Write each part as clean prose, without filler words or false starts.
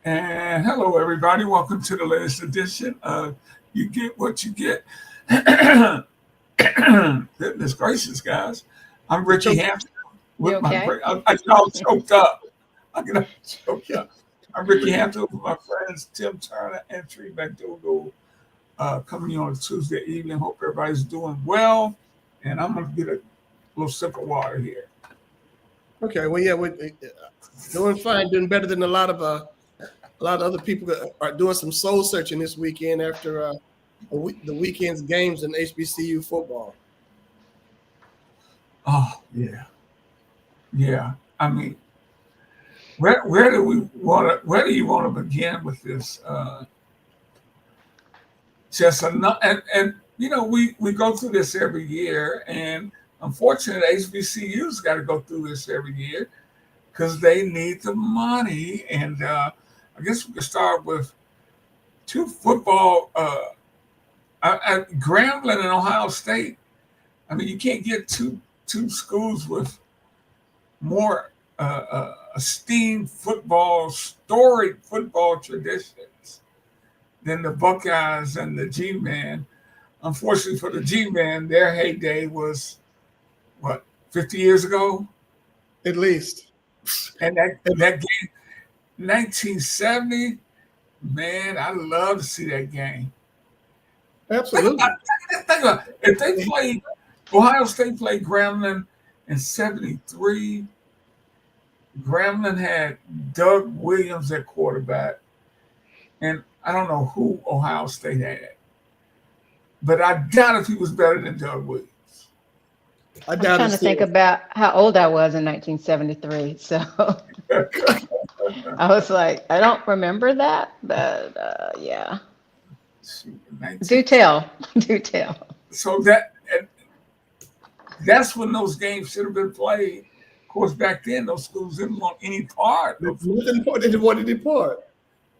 And hello, everybody. Welcome to the latest edition of You Get What You Get. Goodness gracious, guys. I'm You Ricky choke. Hampton You with my okay? great, I get all choked up. I get all choked up. I'm Ricky Hampton with my friends Tim Turner and Tree McDougal coming in on a Tuesday evening. Hope everybody's doing well. And I'm going to get a little sip of water here. Okay, well, yeah, we're doing fine, doing better than a lot of other people that are doing some soul searching this weekend after the weekend's games in HBCU football. Oh, yeah. Yeah. I mean, where do you want to begin with this? Just enough, and we go through this every year, and unfortunately, HBCU's got to go through this every year because they need the money. And I guess we could start with two football, Grambling and Ohio State. I mean, you can't get two schools with more esteemed football, storied football traditions than the Buckeyes and the G-Man. Unfortunately for the G-Man, their heyday was, what, 50 years ago? At least. And that game, 1970, man, I love to see that game. Absolutely. Think about it. If they played, Ohio State played Grambling in 73, Grambling had Doug Williams at quarterback, and I don't know who Ohio State had, but I doubt if he was better than Doug Williams. I I'm doubt trying it to think still. about how old I was in 1973. So I was like, I don't remember that, but yeah. Shoot, Do 19. tell. Do tell. So that's when those games should have been played. Of course, back then those schools didn't want any part of it. Nothing more than want to depart.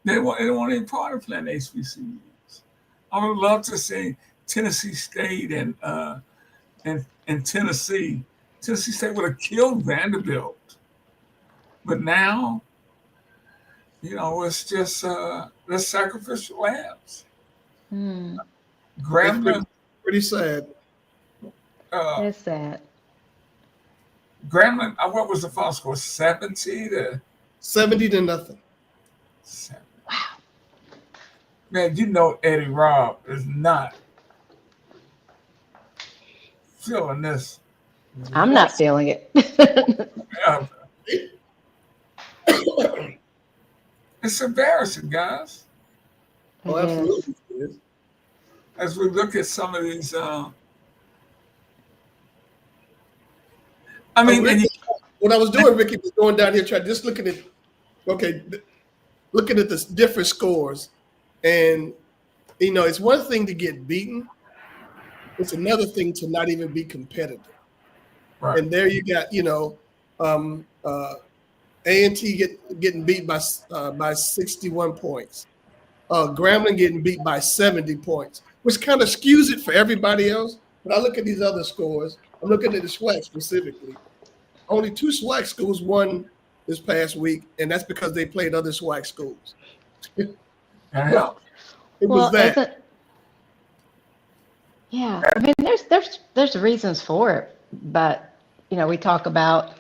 They didn't want any part of playing HBCUs. I would love to see Tennessee State and Tennessee. Tennessee State would have killed Vanderbilt, but now it's just the sacrificial lambs. Hmm. It's Grambling, pretty sad. uh, It's sad. Grambling. What was the final score? 70-7. 70-0. Wow. Man, Eddie Robb is not feeling this. I'm not feeling it. Uh, it's embarrassing, guys. Oh, It is. absolutely. It is. As we look at some of these, I mean, and What I was doing, Ricky, was going down here trying just looking at looking at the different scores, and it's one thing to get beaten, it's another thing to not even be competitive. right, And there you got A&T getting beat by 61 points, Grambling getting beat by 70 points, which kind of skews it for everybody else. But I look at these other scores. I'm looking at the SWAC specifically. Only two SWAC schools won this past week, and that's because they played other SWAC schools. It that helps. was Well, that. isn't yeah. I mean, there's reasons for it, but we talk about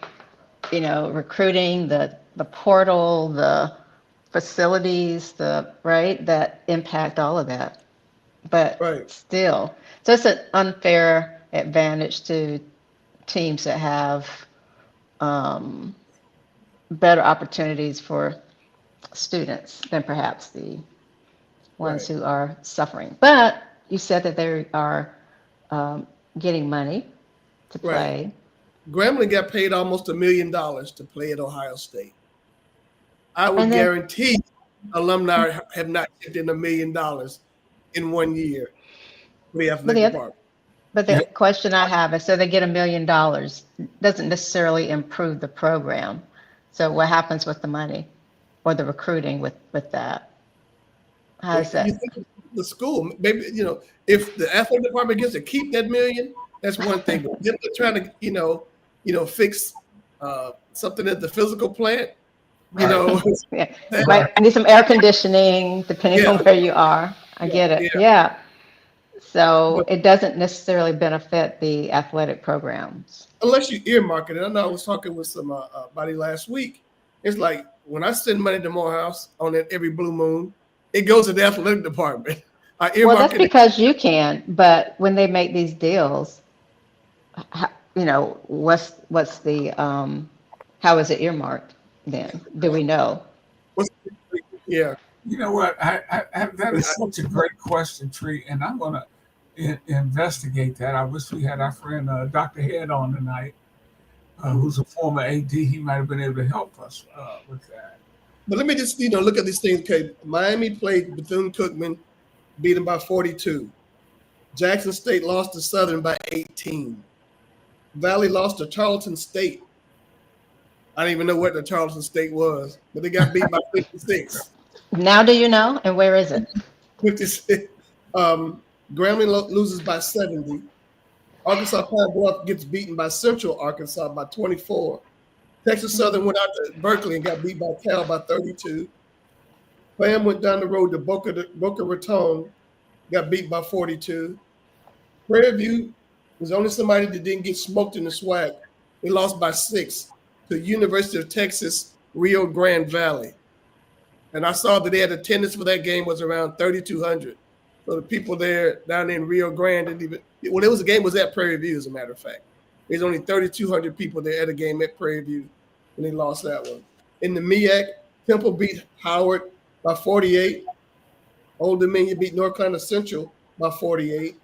recruiting, the portal, the facilities, the right that impact all of that. But Right. still, so it's an unfair advantage to teams that have um, better opportunities for students than perhaps the ones Right. who are suffering. But you said that they are getting money to Right. play. Grambling got paid almost $1 million to play at Ohio State. I would And then, guarantee alumni have not kicked in $1 million in 1 year for the but athletic the department. but Yeah, the question I have is, so they get $1 million, doesn't necessarily improve the program. So what happens with the money or the recruiting with that? How Well, is you that? think of the school, maybe, if the athletic department gets to keep that $1 million, that's one thing. But them trying to, fix something at the physical plant, You know, Yeah. I need some air conditioning, depending yeah, on where you are. I get it. yeah. Yeah. So But it doesn't necessarily benefit the athletic programs. unless you earmark it, and I know I was talking with somebody last week. It's like when I send money to Morehouse on that every blue moon, it goes to the athletic department. I Well, earmark that's it. because you can, but when they make these deals, what's the, how is it earmarked then? Do we know? What's, yeah, You know what? That is such a great question, Tree, and I'm going to investigate that. I wish we had our friend Dr. Head on tonight, who's a former AD. He might have been able to help us with that. but let me just look at these things. Okay, Miami played Bethune-Cookman, beat them by 42. Jackson State lost to Southern by 18. Valley lost to Charleston State. I didn't even know what the Charleston State was, but they got beat by 56. Now do you know? And where is it? 56. Grambling loses by 70. Arkansas Pine Bluff gets beaten by Central Arkansas by 24. Texas Southern went out to Berkeley and got beat by Cal by 32. Fam went down the road to Boca Raton, got beat by 42. Prairie View was only somebody that didn't get smoked in the swag. They lost by 6 to University of Texas, Rio Grande Valley. And I saw that they had attendance for that game was around 3,200. So the people there down in Rio Grande didn't even, well, it was a game was at Prairie View, as a matter of fact. There's only 3,200 people there at a game at Prairie View, and they lost that one. In the MEAC, Temple beat Howard by 48. Old Dominion beat North Carolina Central by 48.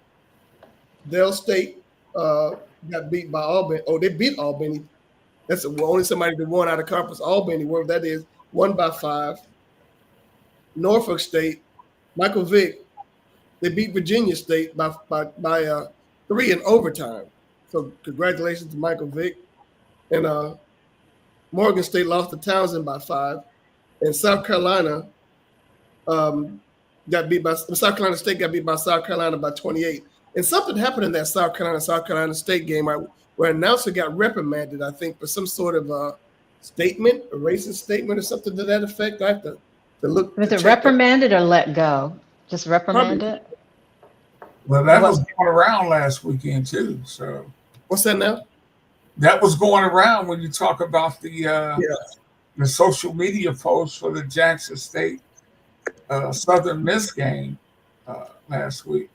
Dell State got beat by Albany. Oh, they beat Albany. That's the only somebody that won out of conference. Albany, wherever that is, won by 5. Norfolk State, Michael Vick, they beat Virginia State by 3 in overtime. So congratulations to Michael Vick. And Morgan State lost to Townsend by 5. And South Carolina South Carolina State got beat by South Carolina by 28. And something happened in that South Carolina State game where an announcer got reprimanded, I think, for some sort of statement, a racist statement or something to that effect. I have to look. Was to it check that. reprimanded or let go? Just reprimanded? Well, that What- was going around last weekend too. So What's that now? that was going around when you talk about the social media post for the Jackson State Southern Miss game last week.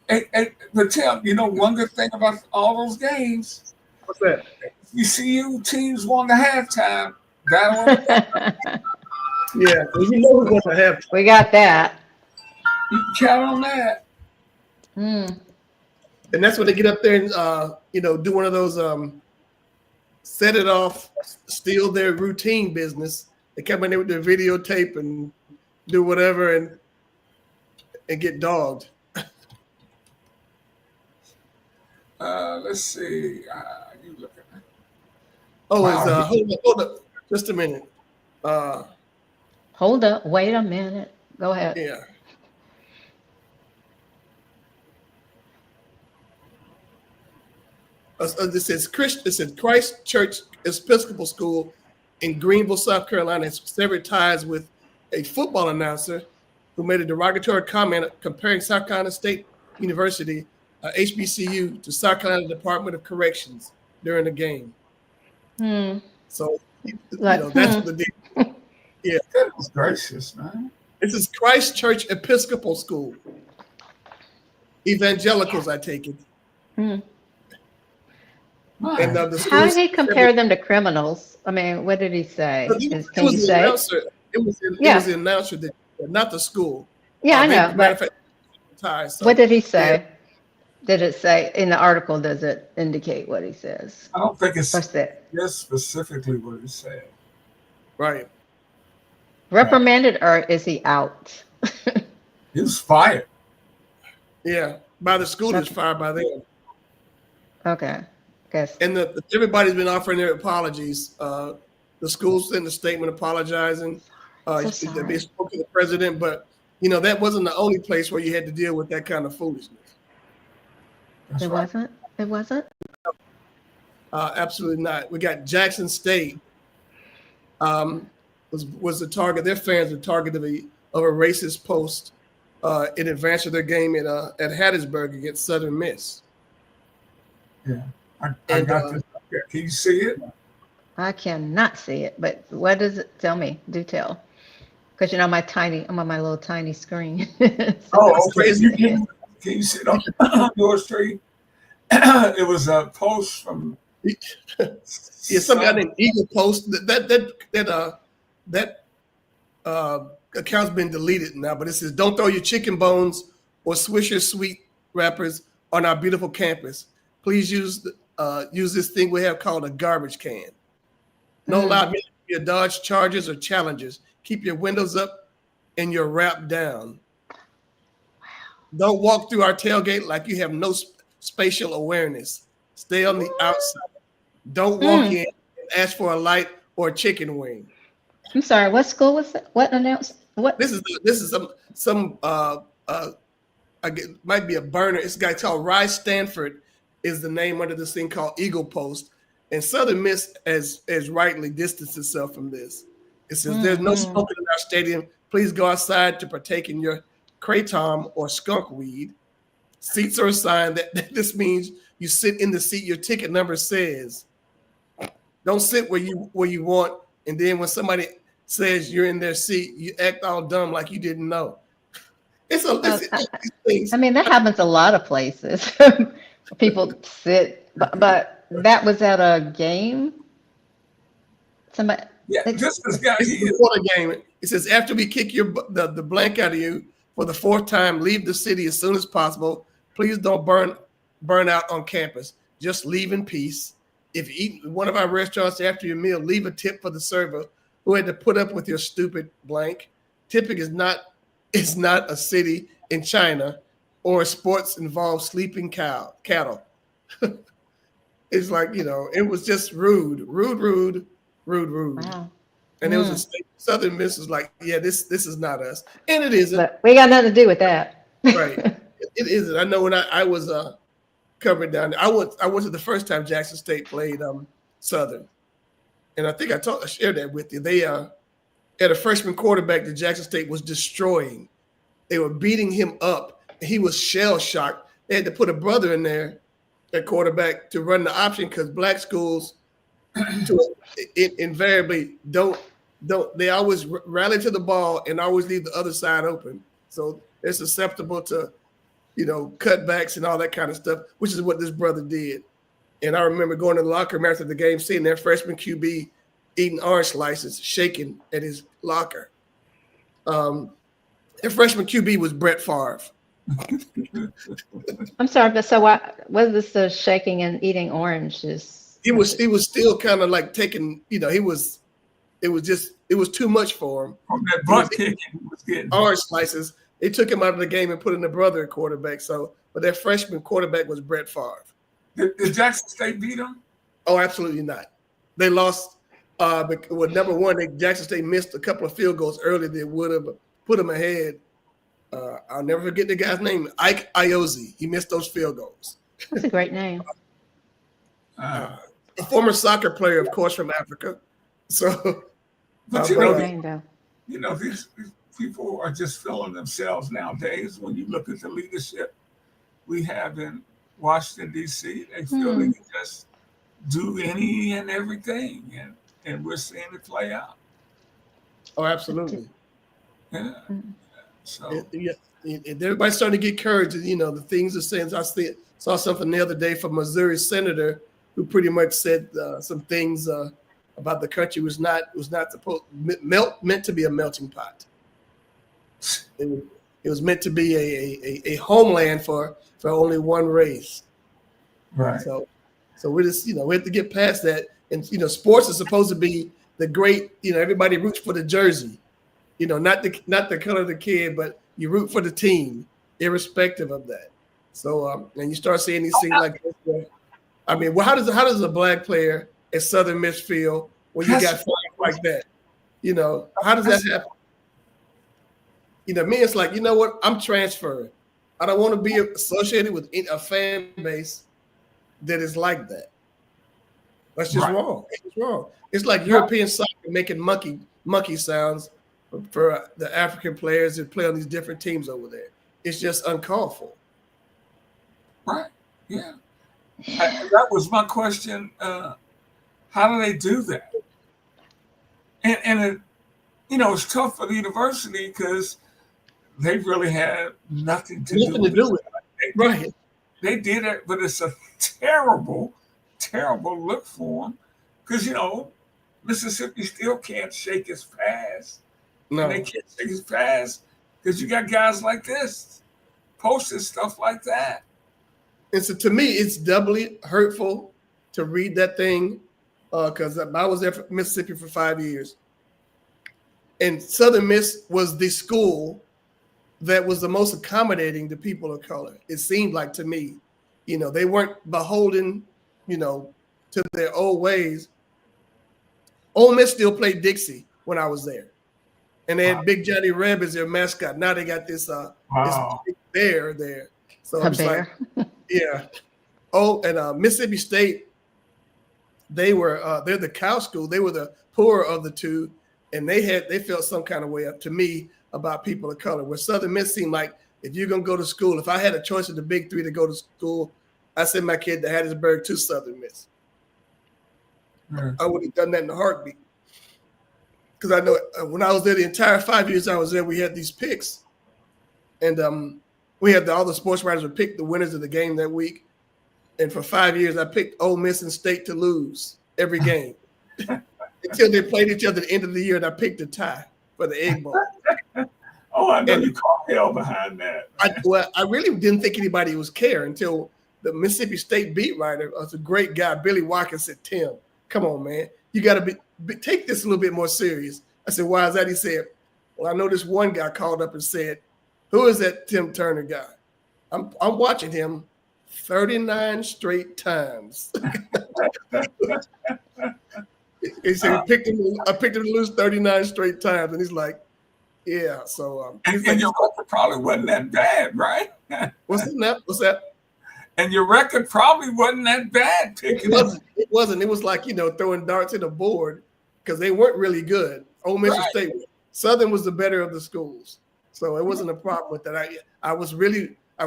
But Tim, one good thing about all those games, What's that? you see you teams won the halftime. That one, Yeah, well, you know who's going to have. We got that. you can count on that. Mm. And that's when they get up there and do one of those set it off, steal their routine business. They come in there with their videotape and do whatever and get dogged. Let's see. You look at that. Oh, Wow. hold up, just a minute. Hold up. Wait a minute. Go ahead. Yeah. This says Christ Church Episcopal School in Greenville, South Carolina has severed ties with a football announcer who made a derogatory comment comparing South Carolina State University, HBCU, to South Carolina Department of Corrections during the game. So, that's what the deal. Yeah. Goodness gracious, man. This is Christ Church Episcopal School. Evangelicals, I take it. Hmm. And the How did he compare them to criminals? I mean, what did he say? Can you say? It was the announcer that, not the school. Yeah, I know. Matter of But fact, ties, so, what did he say? Did it say in the article? Does it indicate what he says? I don't think it's What's that? just specifically what he said. right. Reprimanded or is he out? He was fired. Yeah, by the school that's fired by them. Okay. Guess. And everybody's been offering their apologies. The school sent a statement apologizing. So sorry. They spoke to the president, but that wasn't the only place where you had to deal with that kind of foolishness. That's It right. wasn't? It wasn't? Absolutely not. We got Jackson State. was the target. Their fans were target of a racist post in advance of their game at Hattiesburg against Southern Miss. Yeah, I got this. Can you see it? I cannot see it, but what does it tell me? Do tell. Because I'm on my little tiny screen. Oh, okay. Can you see it on your screen? It was a post from some guy named Eagle Post. That account's been deleted now, but it says, "Don't throw your chicken bones or Swisher sweet wrappers on our beautiful campus. Please use this thing we have called a garbage can. No allowed your Dodge Chargers or Challengers. Keep your windows up and your wrap down. Don't walk through our tailgate like you have no spatial awareness. Stay on the outside. Don't walk in and ask for a light or a chicken wing." I'm sorry. What school was that? What announced? What? This is some might be a burner. It's a guy called Rye Stanford is the name under this thing called Eagle Post, and Southern Miss has rightly distanced itself from this. It says there's no smoking in our stadium. Please go outside to partake in your kratom or skunk weed. Seats are assigned. That this means you sit in the seat your ticket number says. Don't sit where you want, and then when somebody says you're in their seat, you act all dumb like you didn't know. I mean, that happens a lot of places. People sit, but that was at a game. Somebody. Yeah, just this guy. Before the game, it says, "After we kick the blank out of you for the 4th time, leave the city as soon as possible. Please don't burn out on campus. Just leave in peace. If you eat one of our restaurants after your meal, leave a tip for the server who had to put up with your stupid blank. Tipping is not a city in China or sports involve sleeping cattle." It's like, it was just rude. Wow. And it was Southern Miss was like, yeah, this is not us. And it isn't. But we got nothing to do with that. Right. It isn't. I know when I was covering down there, I went to the first time Jackson State played Southern. And I think I shared that with you. They had a freshman quarterback that Jackson State was destroying. They were beating him up. He was shell-shocked. They had to put a brother in there at quarterback to run the option because black schools invariably don't they always rally to the ball and always leave the other side open. So they're susceptible to, cutbacks and all that kind of stuff, which is what this brother did. And I remember going to the locker room after the game, seeing their freshman QB eating orange slices, shaking at his locker. Their freshman QB was Brett Favre. I'm sorry, but so what is this shaking and eating oranges? He was still kind of like taking, it was too much for him. From that butt kick he was getting. Orange slices. They took him out of the game and put in the brother at quarterback. But their freshman quarterback was Brett Favre. Did Jackson State beat them? Oh, absolutely not. They lost. Number one, Jackson State missed a couple of field goals early that would have put them ahead. I'll never forget the guy's name, Ike Iozzi. He missed those field goals. That's a great name. A former soccer player, of course, from Africa. So, but great name, though. These people are just feeling themselves nowadays. When you look at the leadership we have in Washington, D.C., they feel they can just do any and everything, and we're seeing it play out. Oh, absolutely. Yeah. So everybody's starting to get courage. The things are saying. I saw something the other day from Missouri senator who pretty much said some things about the country was not meant to be a melting pot. It was meant to be a homeland for only one race. Right. So we just we have to get past that. And sports is supposed to be the great. Everybody roots for the jersey. Not the color of the kid, but you root for the team, irrespective of that. So, and you start seeing these things like this. How does a black player at Southern Miss feel when you got flags like that? How does that happen? Me, it's like, you know what? I'm transferring. I don't want to be associated with a fan base that is like that. That's just wrong. It's wrong. It's like European soccer making monkey sounds for the African players that play on these different teams over there. It's just uncalled for. Right. Yeah. That was my question. How do they do that? And it, it's tough for the university because they really had nothing to do with it. Right. They did it, but it's a terrible, terrible look for them because, Mississippi still can't shake his pass. No. And they can't shake his pass because you got guys like this posting stuff like that. And so to me, it's doubly hurtful to read that thing because I was there for Mississippi for 5 years. And Southern Miss was the school that was the most accommodating to people of color. It seemed like to me, they weren't beholden, to their old ways. Ole Miss still played Dixie when I was there. And they had Big Johnny Reb as their mascot. Now they got this big bear there. So I'm like, yeah. Oh, and Mississippi State, they're the cow school. They were the poorer of the two, and they felt some kind of way up to me about people of color. Where Southern Miss seemed like if you're gonna go to school, if I had a choice of the big three to go to school, I send my kid to Hattiesburg to Southern Miss. I would have done that in a heartbeat. Because I know when I was there, the entire 5 years I was there, we had these picks, and we had all the sports writers would pick the winners of the game that week. And for 5 years, I picked Ole Miss and State to lose every game until they played each other at the end of the year, and I picked a tie for the Egg Bowl. Oh, I know you caught hell behind that. I really didn't think anybody was care until the Mississippi State beat writer, was a great guy, Billy Watkins, said, "Tim, come on, man. You got to take this a little bit more serious." I said, "Why is that?" He said, "Well, I know this one guy called up and said, 'Who is that Tim Turner guy?' I'm watching him 39 straight times." He said, I picked him to lose 39 straight times. And he's like, yeah. So and your record probably wasn't that bad, right? What's that? And your record probably wasn't that bad. It wasn't. It was like, throwing darts at a board because they weren't really good. Ole Miss State, Southern was the better of the schools. So it wasn't a problem with that. I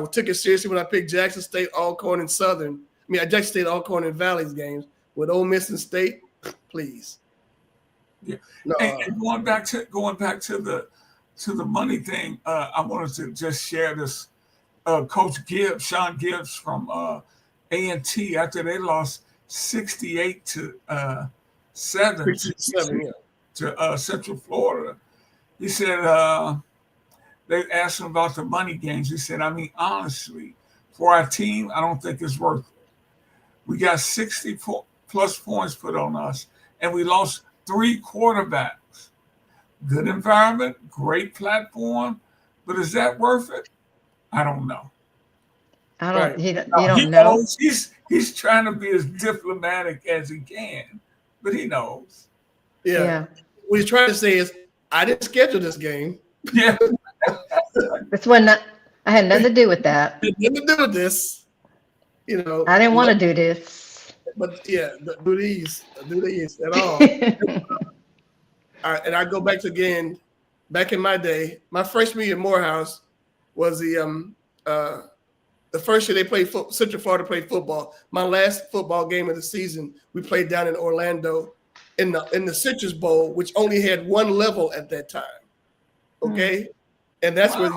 took it seriously when I picked Jackson State, Alcorn, and Southern. Jackson State, Alcorn, and Valley's games. With Ole Miss and State, please. Yeah. No, and going back to the money thing, I wanted to just share this. Coach Sean Gibbs from A&T, after they lost 68 to 7 to Central Florida, he said they asked him about the money games. He said, honestly, for our team, I don't think it's worth it. We got 60 plus points put on us, and we lost 3 quarterbacks. Good environment, great platform, but is that worth it? I don't know. You don't know. He's trying to be as diplomatic as he can, but he knows. Yeah. What he's trying to say is, I didn't schedule this game. Yeah. This one, I had nothing to do with that. Nothing to do with this. I didn't want to do this. But yeah, do these at all. All right, and I go back back in my day, my freshman year at Morehouse was the first year they played Central Florida played football. My last football game of the season, we played down in Orlando in the Citrus Bowl, which only had one level at that time. Okay, and that's where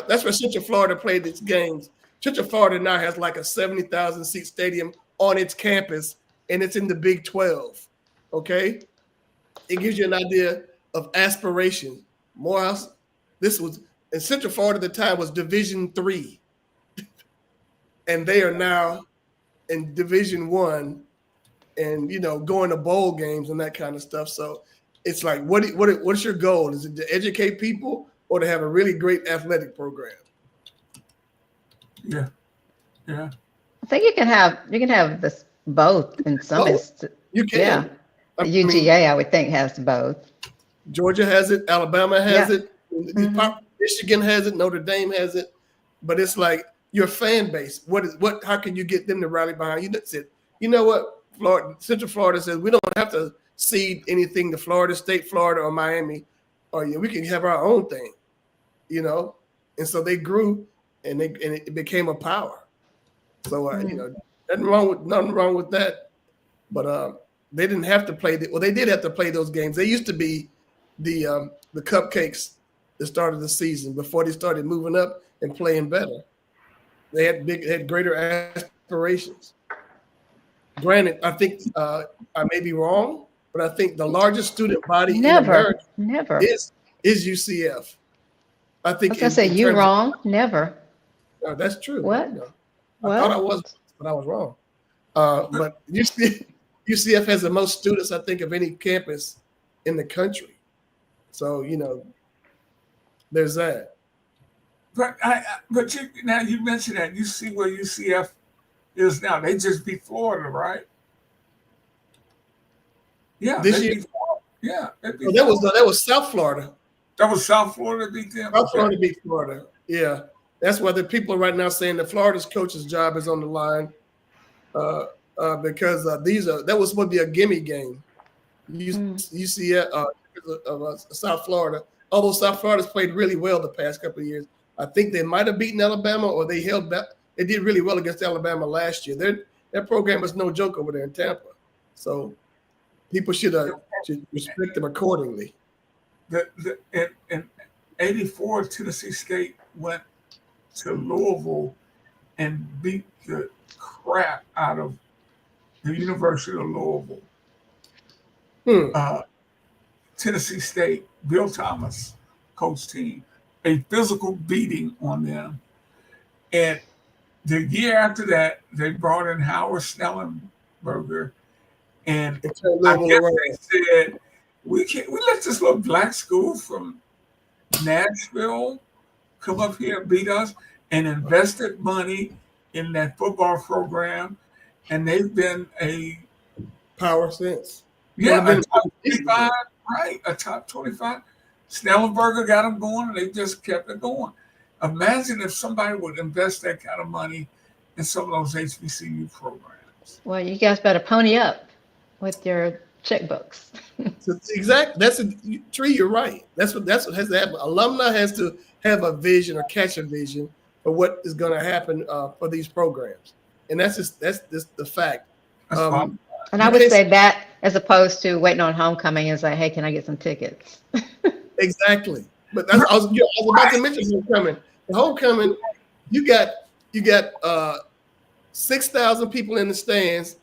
that's where Central Florida played its games. Central Florida now has like a 70,000 seat stadium on its campus, and it's in the Big 12. Okay, it gives you an idea of aspiration. Morehouse, and Central Florida at the time was Division III, and they are now in Division I, and going to bowl games and that kind of stuff. So it's like, what's your goal? Is it to educate people or to have a really great athletic program? Yeah. I think you can have this both in some instances. You can. Yeah. UGA, I would think, has both. Georgia has it. Alabama has it. Michigan has it. Notre Dame has it. But it's like your fan base. How can you get them to rally behind you? That's it. You know what? Central Florida says we don't have to cede anything to Florida State, Florida, or Miami, or we can have our own thing, you know. And so they grew, and it became a power. So you know, nothing wrong with that. But they didn't have to play. Well, they did have to play those games. They used to be the cupcakes that started the season before they started moving up and playing better. They had greater aspirations. Granted, I think I may be wrong, but I think the largest student body in America is UCF. I think. I was gonna say you wrong. Never. No, that's true. What? You know, I thought I was, but I was wrong. But UCF has the most students, I think, of any campus in the country. So you know, there's that. But now you mentioned that, you see where UCF is now. They just beat Florida, right? Yeah, this year. Yeah, that was South Florida. That was South Florida beat them. South Florida beat Florida. Yeah, that's why the people right now saying that Florida's coach's job is on the line, because that was supposed to be a gimme game. UCF South Florida, although South Florida's played really well the past couple of years. I think they might have beaten Alabama, or they held back. They did really well against Alabama last year. Their program was no joke over there in Tampa. So people should respect them accordingly. In '84, Tennessee State went to Louisville and beat the crap out of the University of Louisville. Tennessee State, Bill Thomas, coach team, a physical beating on them. And the year after that, they brought in Howard Snellenberger, and I guess they said, we let this little black school from Nashville come up here and beat us, and invested money in that football program, and they've been a power since. Yeah, a top 25, right? A top 25. Snellenberger got them going, and they just kept it going. Imagine if somebody would invest that kind of money in some of those HBCU programs. Well, you guys better pony up with your checkbooks. Exactly. That's Tree. You're right. That's what has to happen. Alumni has to have a vision or catch a vision for what is going to happen for these programs, and that's the fact. And I would say that as opposed to waiting on homecoming and say, hey, can I get some tickets? Exactly. But I was about to mention homecoming. The homecoming, you got 6,000 people in the stands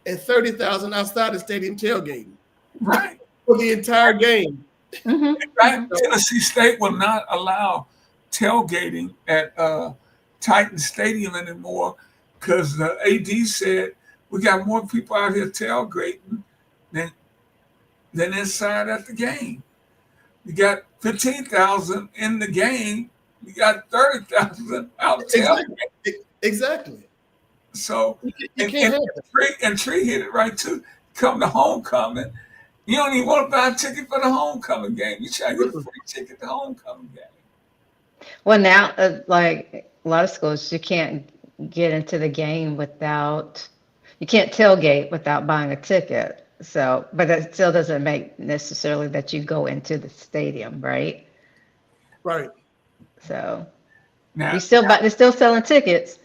and 30,000 outside the stadium tailgating. Right. For the entire game. Mm-hmm. Tennessee State will not allow tailgating at Titan Stadium anymore because the AD said we got more people out here tailgating than inside at the game. We got 15,000 in the game. We got 30,000 out tailgating. Exactly. So, and Tree hit it right too. Come to homecoming, you don't even want to buy a ticket for the homecoming game. You try to get a free ticket to the homecoming game. Well, now, like a lot of schools, you can't get into the game you can't tailgate without buying a ticket. So, but that still doesn't make necessarily that you go into the stadium, right? Right. So, now, they're still selling tickets,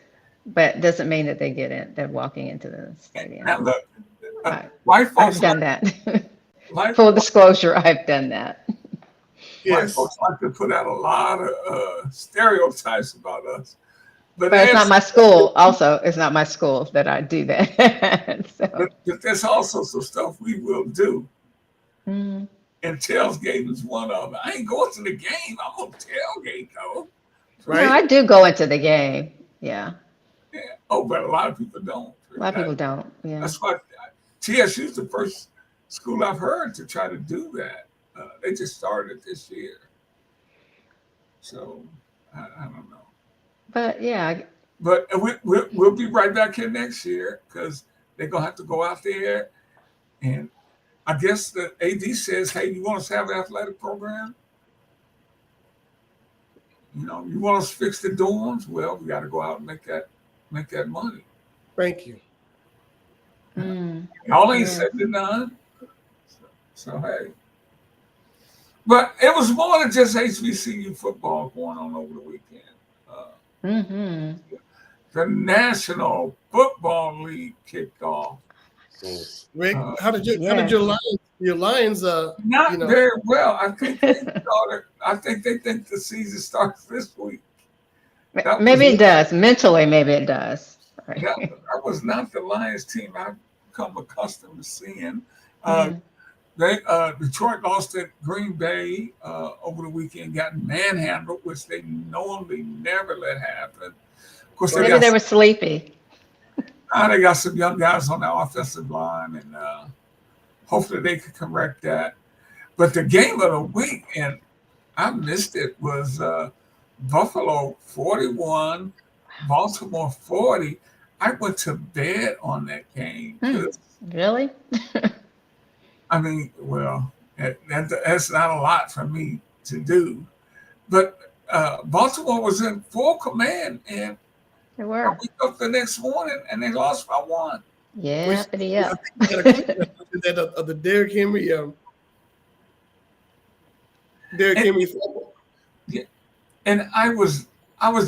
but doesn't mean that they get in. They're walking into the stadium. Now look, white folks, I've done that. Full disclosure, I've done that. White folks like to put out a lot of stereotypes about us. But it's not my school. Also, it's not my school that I do that. But there's also some stuff we will do. And tailgate is one of them. I ain't going to the game. I'm going to tailgate, though. Right? No, I do go into the game. Yeah. Yeah. Oh, but a lot of people don't. A lot of people don't. Yeah. That's why TSU is the first school I've heard to try to do that. They just started this year. So, I don't know. But yeah. But we'll be right back here next year because they're going to have to go out there. And I guess the AD says, hey, you want us to have an athletic program? You know, you want us to fix the dorms? Well, we got to go out and make that money. Thank you. Y'all ain't said to none. So hey, but it was more than just HBCU football going on over the weekend. Uh, Mm-hmm. the National Football League kicked off. Rick, Uh, how did Yes. your Lions not you know very well. I think they started. I think they think the season starts this week. That was Maybe it does. Mentally, maybe it does. Right. that was not the Lions team I've become accustomed to seeing. Uh, Mhm. Detroit lost at Green Bay over the weekend, got manhandled, which they normally never let happen. Of course, Maybe they were sleepy. they got some young guys on the offensive line, and hopefully they can correct that. But the game of the week, and I missed it, was Buffalo 41, Baltimore 40. I went to bed on that game because, Really? I mean, well, that's not a lot for me to do. But Baltimore was in full command, and They I were. wake up the next morning and they lost by one. Yeah, but I yeah. think you got a clip that of the Derrick Henry And, fumble. yeah, and I was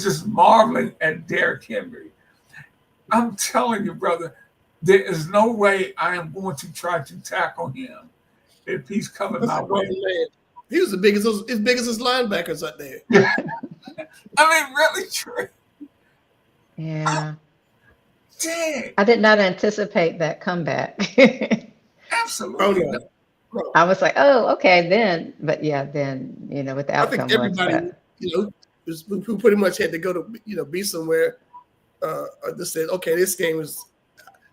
just marveling at Derrick Henry. I'm telling you, brother, there is no way I am going to try to tackle him if he's coming That's my a grown way. man. He was as big as his linebackers out there. I mean, really, Trey. Yeah. Dang, I did not anticipate that comeback. Oh absolutely. no. No. I was like, oh, okay, then. But yeah, then, what the I think outcome was. everybody, But who pretty much had to go to, be somewhere, just said, okay, this game is.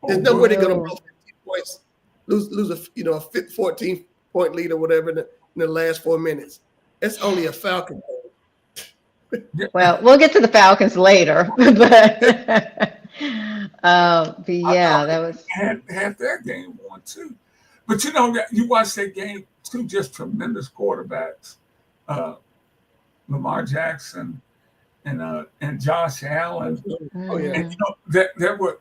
There's Oh, no way well, they're going to no. blow 15 points, lose a 14-point lead or whatever in the last 4 minutes. That's only a Falcon. Well, we'll get to the Falcons later. But I yeah, thought that was. had their game won too. But you know, you watch that game, two just tremendous quarterbacks, uh, Lamar Jackson and Josh Allen. Oh yeah. And Mhm. you know, there were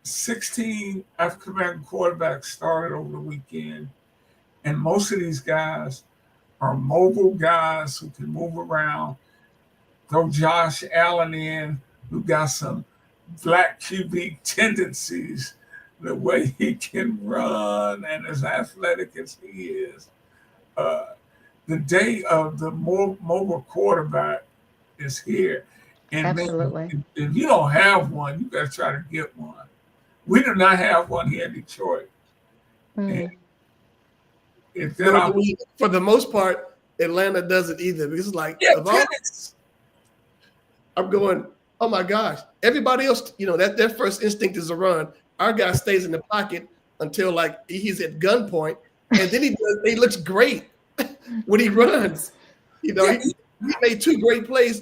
16 African American quarterbacks started over the weekend, and most of these guys are mobile guys who can move around. Throw Josh Allen in, who got some black QB tendencies, the way he can run and as athletic as he is. Uh, the day of the mobile quarterback is here. And man, Absolutely. if you don't have one, you got to try to get one. We do not have one here in Detroit. And Mm. if that, No, for the most part, Atlanta doesn't either because it's like yeah, of all, Penix. I'm going, oh my gosh, everybody else, that their first instinct is to run. Our guy stays in the pocket until like he's at gunpoint, and then he looks great when he runs. Yeah, He made 2 great plays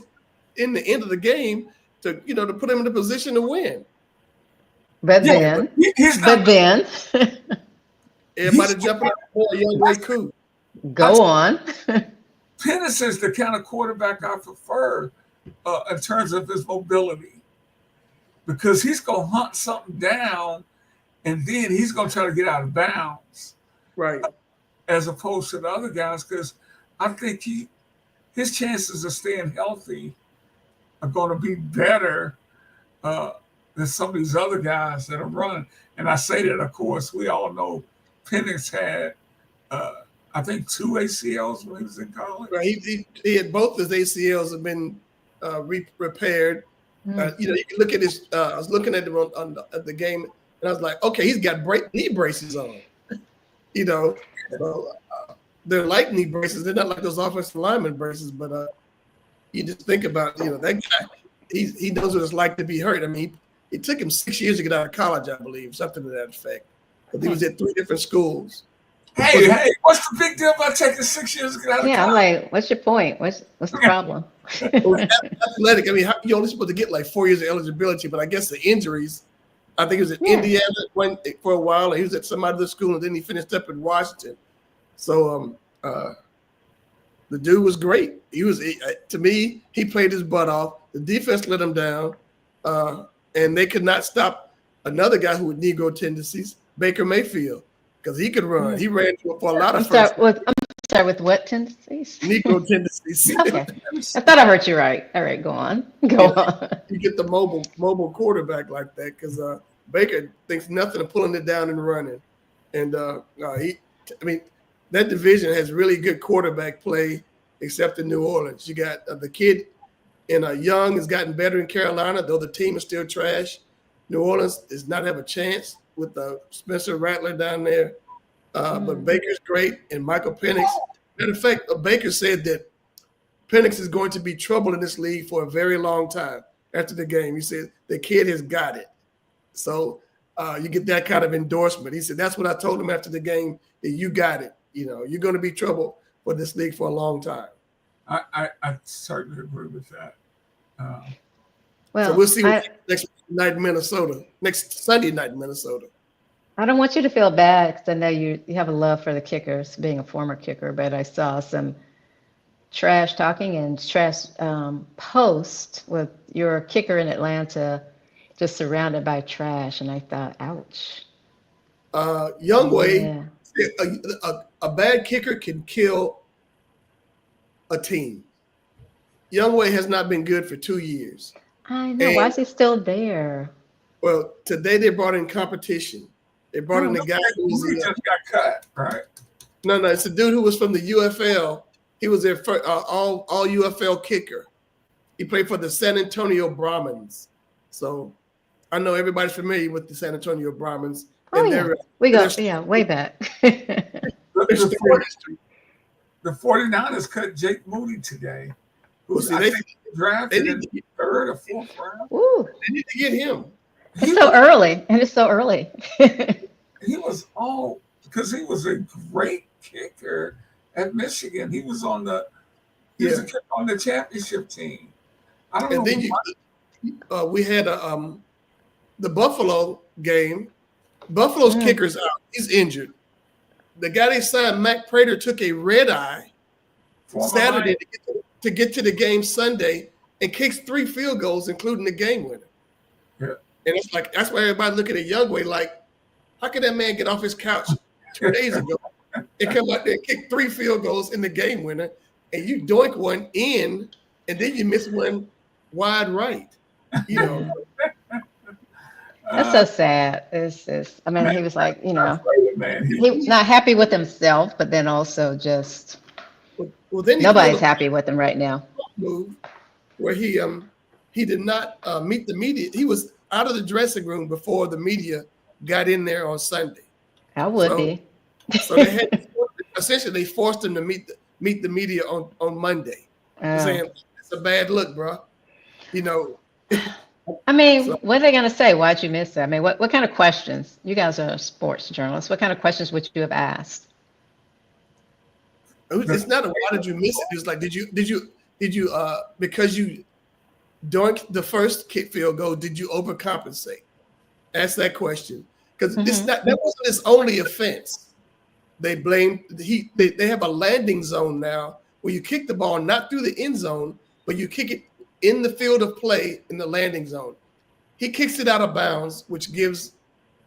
in the end of the game to put him in a position to win. But yeah, then, he's but not. then, Everybody jumping out for a young Ray Coo. go on. Penix is the kind of quarterback I prefer in terms of his mobility, because he's going to hunt something down and then he's going to try to get out of bounds, Right. as opposed to the other guys. Because I think his chances of staying healthy are going to be better than some of these other guys that are running. And I say that, of course, we all know Penix had, I think, 2 ACLs when he was in college. Right. He had both his ACLs have been repaired. Mm. You can look at his. I was looking at him on the game, and I was like, okay, he's got knee braces on. So, they're like knee braces. They're not like those offensive lineman braces, but you just think about that guy. He knows what it's like to be hurt. I mean, it took him 6 years to get out of college, I believe, something to that effect. But he was at 3 different schools. Hey, what's the big deal about taking 6 years to get out of Yeah, I'm college? like, what's your point? What's the problem? Athletic. I mean, you're only supposed to get like 4 years of eligibility, but I guess the injuries. I think he was at Yeah. Indiana for a while, and he was at some other school, and then he finished up in Washington. So the dude was great. To me, he played his butt off. The defense let him down, and they could not stop another guy who had Negro tendencies, Baker Mayfield. because he could run. He ran for a lot I'm of first start with what tendencies? Negro tendencies. Okay. I thought I heard you right. All right, go on. Go on. You get the mobile quarterback like that because Baker thinks nothing of pulling it down and running. And that division has really good quarterback play, except in New Orleans. You got the kid in Young has gotten better in Carolina, though the team is still trash. New Orleans does not have a chance with Spencer Rattler down there. But Baker's great, and Michael Penix. Matter of fact, Baker said that Penix is going to be trouble in this league for a very long time after the game. He said the kid has got it. So you get that kind of endorsement. He said, that's what I told him after the game, that you got it. You're going to be trouble for this league for a long time. I certainly agree with that. So we'll see next night in Minnesota, next Sunday night in Minnesota. I don't want you to feel bad because I know you have a love for the kickers, being a former kicker, but I saw some trash talking and trash post with your kicker in Atlanta just surrounded by trash, and I thought, ouch. Youngway, a bad kicker can kill a team. Youngway has not been good for 2 years. I know. Why is he still there? Well, today they brought in competition. They brought in the guy who just got cut, right? No, it's a dude who was from the UFL. He was their first, all UFL kicker. He played for the San Antonio Brahmins. So I know everybody's familiar with the San Antonio Brahmins. Oh, yeah. We go, way back. The 49ers cut Jake Moody today. They drafted in the third or fourth round. Ooh. They need to get him. It's so early. He was because he was a great kicker at Michigan. He was on the championship team. I don't know. Then we had the Buffalo game. Buffalo's kicker's out. He's injured. The guy they signed, Matt Prater, took a red eye Saturday to get to the game Sunday and kicks 3 field goals, including the game winner. Yeah. And it's like, that's why everybody looking at Youngway like, how could that man get off his couch 2 days ago and come out there and kick 3 field goals in the game winner, and you doink one in, and then you miss one wide right? That's so sad. He was like, he was not happy with himself, but then also just then nobody's happy with him right now. Move where he did not meet the media. He was out of the dressing room before the media got in there on Sunday. I would be. So they had essentially they forced him to meet the media on Monday, saying it's a bad look, bro. What are they going to say? Why'd you miss it? What kind of questions? You guys are sports journalists. What kind of questions would you have asked? It's not a why did you miss it? It's like, did you because you dunked the first kick field goal, did you overcompensate? Ask that question. Because that wasn't his only offense. They blamed they have a landing zone now where you kick the ball not through the end zone, but you kick it in the field of play in the landing zone. He kicks it out of bounds, which gives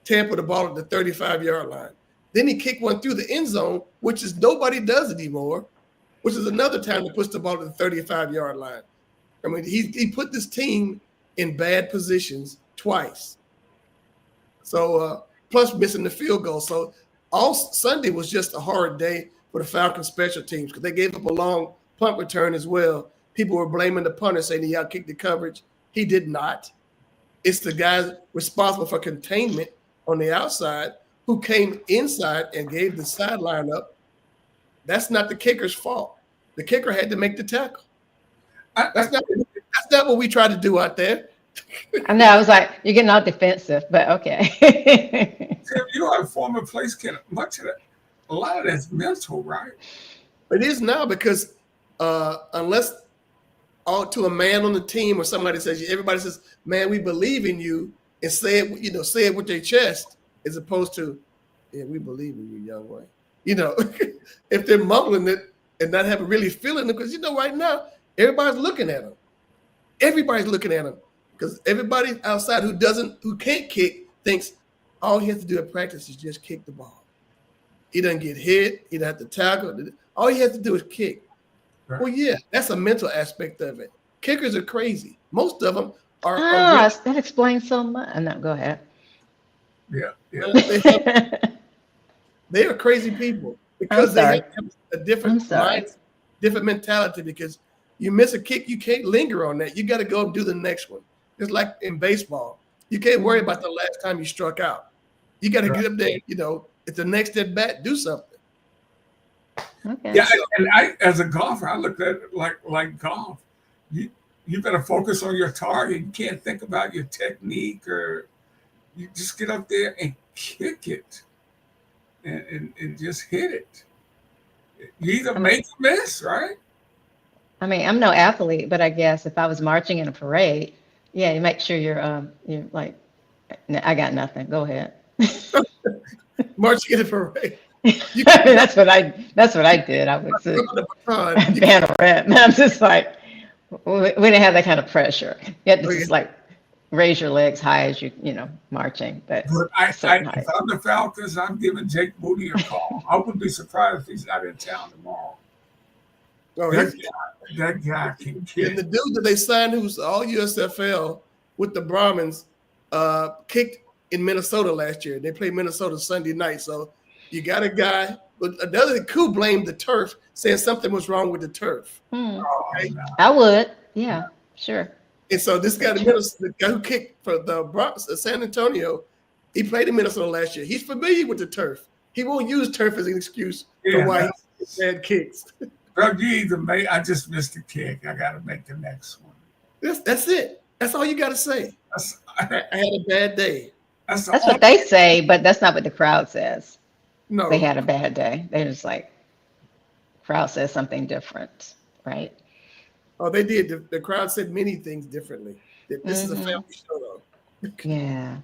Tampa the ball at the 35-yard line. Then he kicked one through the end zone, which is nobody does anymore, which is another time he puts the ball at the 35-yard line. He put this team in bad positions twice. So plus missing the field goal. So all Sunday was just a hard day for the Falcons special teams because they gave up a long punt return as well. People were blaming the punter, saying he outkicked the coverage. He did not. It's the guy responsible for containment on the outside who came inside and gave the sideline up. That's not the kicker's fault. The kicker had to make the tackle. That's not what we try to do out there. I know. I was like, you're getting all defensive, but okay. Tim, you are a former place kid. A lot of that's mental, right? It is now because unless to a man on the team or somebody says, everybody says, man, we believe in you, and say it with their chest, as opposed to, yeah, we believe in you, young way. If they're mumbling it and not having really feeling it, because right now everybody's looking at them. Everybody's looking at them because everybody outside who can't kick thinks all he has to do at practice is just kick the ball. He doesn't get hit. He doesn't have to tackle. All he has to do is kick. Right. Well, yeah, that's a mental aspect of it. Kickers are crazy. Most of them are That explains so much. No, go ahead. Yeah. they are crazy people because they have a different mind, different mentality. Because you miss a kick, you can't linger on that. You got to go and do the next one. It's like in baseball. You can't worry about the last time you struck out. You got to get up there. It's the next at bat. Do something. Okay. Yeah, and I, as a golfer, I look at it like golf. You better focus on your target. You can't think about your technique, or you just get up there and kick it, and just hit it. You either make or miss, right? I mean, I'm no athlete, but I guess if I was marching in a parade, yeah, you make sure you're like, I got nothing. Go ahead. Marching in a parade. That's what I did. I was bannerette. I'm just like, we didn't have that kind of pressure. You had to just like raise your legs high as marching. But if I'm the Falcons, I'm giving Jake Moody a call. I wouldn't be surprised if he's not in town tomorrow. Oh, that guy can kick. And the dude that they signed, who's all USFL with the Brahmins, kicked in Minnesota last year. They played Minnesota Sunday night. So you got a guy, but another coup blamed the turf, saying something was wrong with the turf. Okay? I would, yeah, sure. And so this guy, the guy who kicked for the Bronx, San Antonio, he played in Minnesota last year. He's familiar with the turf. He won't use turf as an excuse for why he had kicks. Bro, I just missed a kick. I got to make the next one. That's it. That's all you got to say. I had a bad day. That's what they say, but that's not what the crowd says. No. They had a bad day. They're just like, crowd says something different, right? Oh, they did. The crowd said many things differently. This is a family show, though. Yeah.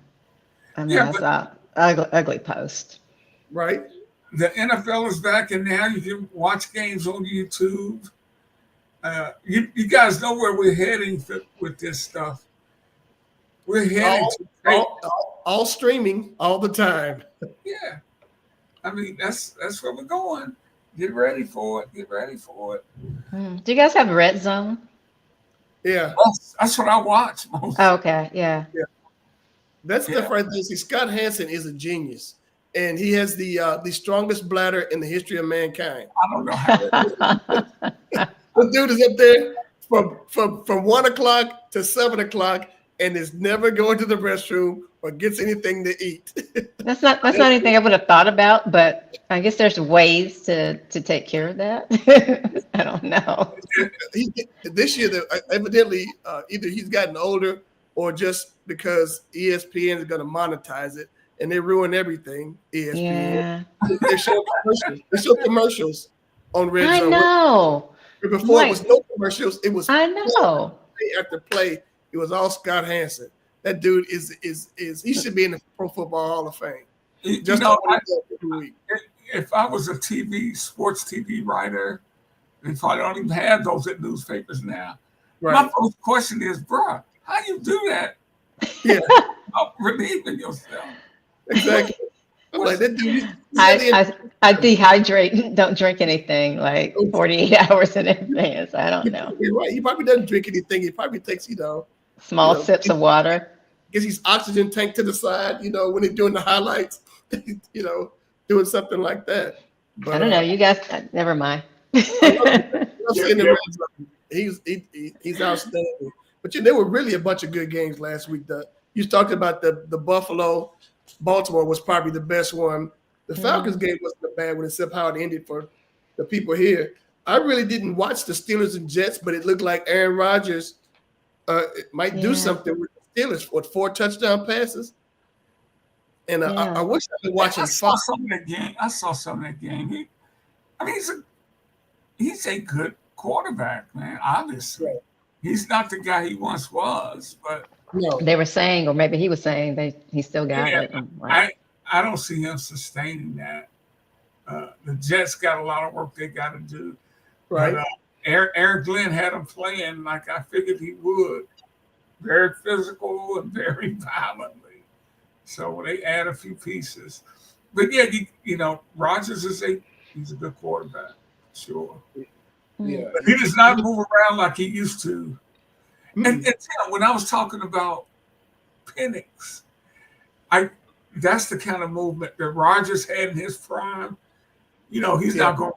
I mean, that's an ugly post. Right. The NFL is back, and now you can watch games on YouTube. You guys know where we're heading with this stuff. We're heading all streaming all the time. Yeah. I mean, that's where we're going. Get ready for it. Do you guys have Red Zone? Yeah. That's what I watch most. Oh, okay. Yeah. That's the right thing. See, Scott Hansen is a genius, and he has the strongest bladder in the history of mankind. I don't know how the dude is up there from 1 o'clock to 7 o'clock, and is never going to the restroom or gets anything to eat. That's not anything I would have thought about, but I guess there's ways to take care of that. I don't know. This year, evidently, either he's gotten older or just because ESPN is going to monetize it, and they ruin everything. ESPN. Yeah. They show commercials on Red Zone. I know. Before it was no commercials. It was. I know. Play after play, it was all Scott Hansen. That dude is he should be in the Pro Football Hall of Fame. If I was a sports TV writer, they probably don't even have those at newspapers now. Right. My first question is, bro, how you do that? Yeah. Relieving yourself. Exactly. I'm like, that dude. I dehydrate, don't drink anything like 48 hours in advance. I don't know. You're right. He probably doesn't drink anything. He probably takes, small sips of water. Gets his oxygen tank to the side, when they're doing the highlights, doing something like that. But, I don't know. You guys, never mind. He's outstanding. But there were really a bunch of good games last week. You talked about the Buffalo, Baltimore was probably the best one. The Falcons game wasn't a bad one, except how it ended for the people here. I really didn't watch the Steelers and Jets, but it looked like Aaron Rodgers might do something with the Steelers with 4 touchdown passes. And I wish I could watch him. I saw some of that game. He's a good quarterback, man. Obviously, he's not the guy he once was, but they were saying, or maybe he was saying, he still got it. I don't see him sustaining that. The Jets got a lot of work they got to do. Right. But, Eric Glenn had him playing like I figured he would. Very physical and very violently. So they add a few pieces. but yeah, you know, Rodgers he's a good quarterback, sure. Yeah, But he does not move around like he used to. And Tim, when I was talking about Penix, that's the kind of movement that Rodgers had in his prime. You know, he's not going.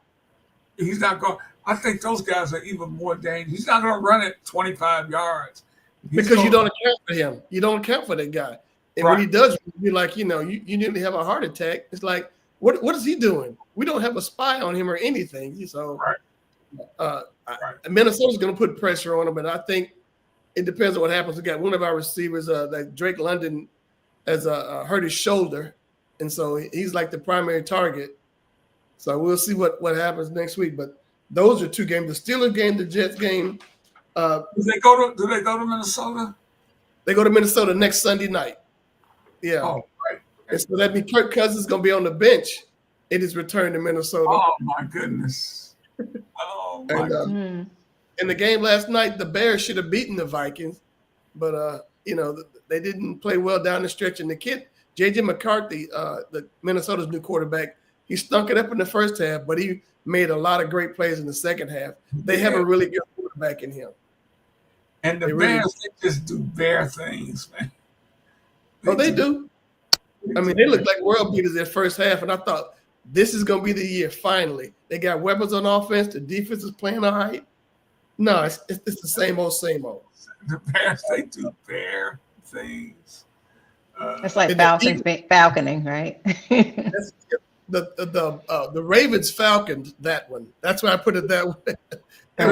He's not going. I think those guys are even more dangerous. He's not going to run it 25 yards because you don't account for him. You don't account for that guy. And when he does, you're like, you nearly have a heart attack. It's like, what is he doing? We don't have a spy on him or anything. So, Minnesota's going to put pressure on him, and I think it depends on what happens. We got one of our receivers, like Drake London, has hurt his shoulder, and so he's like the primary target. So we'll see what happens next week. But those are two games: the Steelers game, the Jets game. Do they go to Minnesota? They go to Minnesota next Sunday night. Yeah. Oh, right. And so that means Kirk Cousins is going to be on the bench in his return to Minnesota. Oh my goodness. Oh my goodness. In the game last night, the Bears should have beaten the Vikings, but they didn't play well down the stretch. And the kid, J.J. McCarthy, the Minnesota's new quarterback, he stunk it up in the first half, but he made a lot of great plays in the second half. They have a really good quarterback in him. And the Bears, they just do Bear things, man. They do. I mean, they look like world beaters in first half, and I thought this is going to be the year. Finally, they got weapons on offense. The defense is playing all right. No, it's the same old, same old. The Bears, they do Bear things. It's like falconing, right? The Ravens falconed that one. That's why I put it that way. It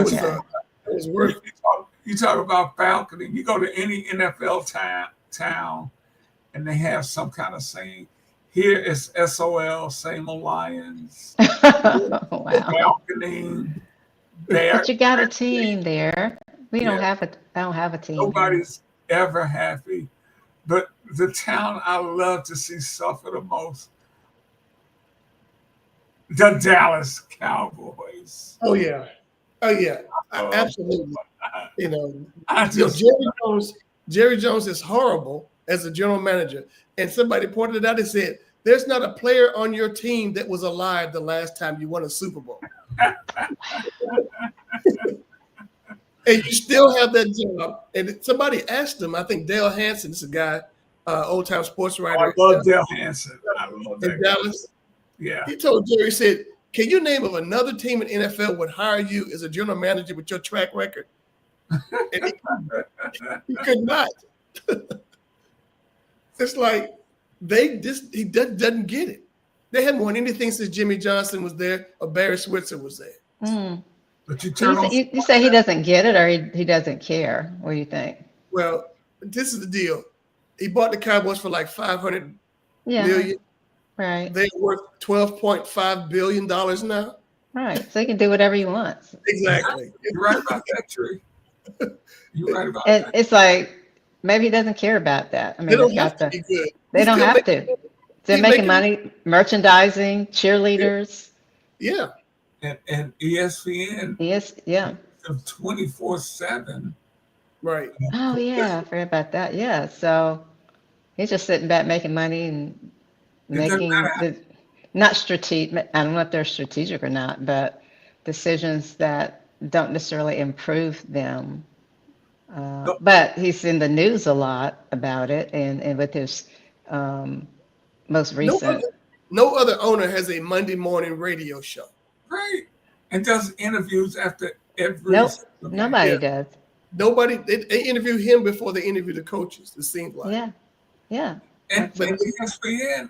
was worth it. You talk about falconing. You go to any NFL town, and they have some kind of saying. Here is SOL, same old Lions. Wow. Falconing. But you got a team there. I don't have a team. Nobody's ever happy. But the town I love to see suffer the most, the Dallas Cowboys. Oh yeah. Absolutely. Jerry Jones is horrible as a general manager. And somebody pointed it out and said, there's not a player on your team that was alive the last time you won a Super Bowl. And you still have that job. And somebody asked him, I think Dale Hansen is a guy, old-time sports writer. I love Dale Hansen. I love that in Dallas. Yeah. He told Jerry, he said, can you name of another team in NFL would hire you as a general manager with your track record? And he could not. It's like he doesn't get it. They haven't won anything since Jimmy Johnson was there or Barry Switzer was there. Mm. But you say he doesn't get it or he doesn't care. What do you think? Well, this is the deal. He bought the Cowboys for like $500 million. Right. They're worth $12.5 billion now. Right. So he can do whatever he wants. Exactly. You're right about that, Tree. You're right about and that. It's like maybe he doesn't care about that. I mean, they don't have to be good. They don't have to. They're making money, merchandising, cheerleaders. Yeah. And ESPN. Yes, yeah. 24/7. Right. Oh yeah, I forgot about that. Yeah. So he's just sitting back making money and making not strategic. I don't know if they're strategic or not, but decisions that don't necessarily improve them. But he's in the news a lot about it, and with his most recent. No other owner has a Monday morning radio show. Right. And does interviews after every. Nope. Nobody does. Nobody. They interview him before they interview the coaches. It seems like. Yeah. Yeah. And ESPN,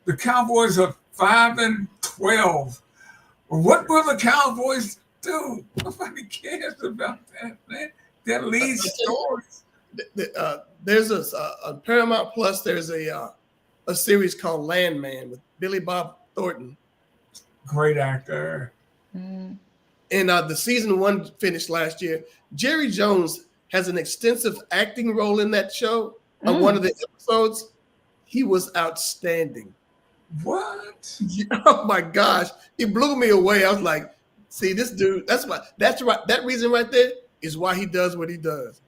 the Cowboys are 5-12. Well, what will the Cowboys do? Nobody cares about that, man. That leads stories. There's a Paramount Plus. There's a series called Landman with Billy Bob Thornton. Great actor. Mm. And the season 1 finished last year. Jerry Jones has an extensive acting role in that show. On one of the episodes, he was outstanding. What? Oh my gosh, he blew me away. I was like, see, this dude. That's right. That reason right there is why he does what he does,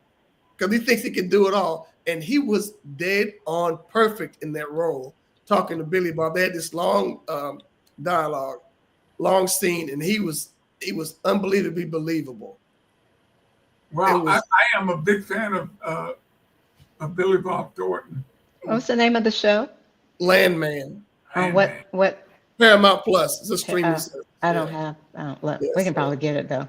because he thinks he can do it all. And he was dead on perfect in that role. talking to Billy Bob. They had this long dialogue, long scene, and he was unbelievably believable. Well, I am a big fan of Billy Bob Thornton. What's the name of the show? Landman. Oh, what? Paramount Plus. It's a streaming service. I don't have. We Yes, can probably get it though.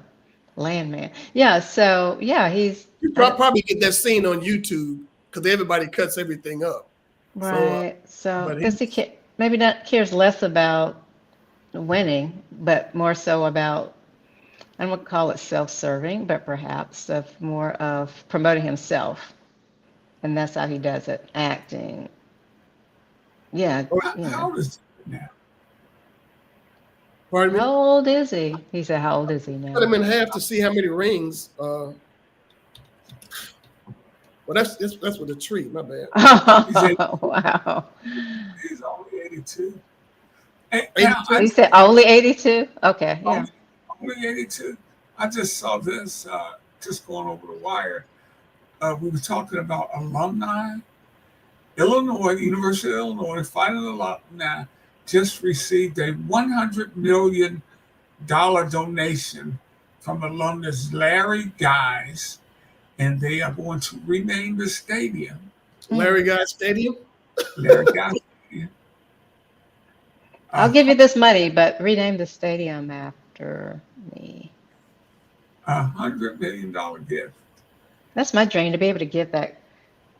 Landman. Yeah. So yeah, he's. You probably get that scene on YouTube because everybody cuts everything up. Right. So but because he maybe not cares less about winning, but more so about, I won't call it self-serving, but perhaps of more of promoting himself, and that's how he does it, acting. Yeah. How old is he now? Pardon me? How old is he? He said, "How old is he now?" Cut him in half to see how many rings. Well, that's with a tree. My bad. Wow. He's only 82. You said only 82? Okay, yeah. Only 82. I just saw this, just going over the wire. We were talking about alumni. University of Illinois, fighting alumni, just received a $100 million donation from alumnus Larry Guys, and they are going to rename the stadium. Larry Guys Stadium? Larry Guys Stadium. I'll give you this money, but rename the stadium after me. $100 million gift. That's my dream, to be able to give that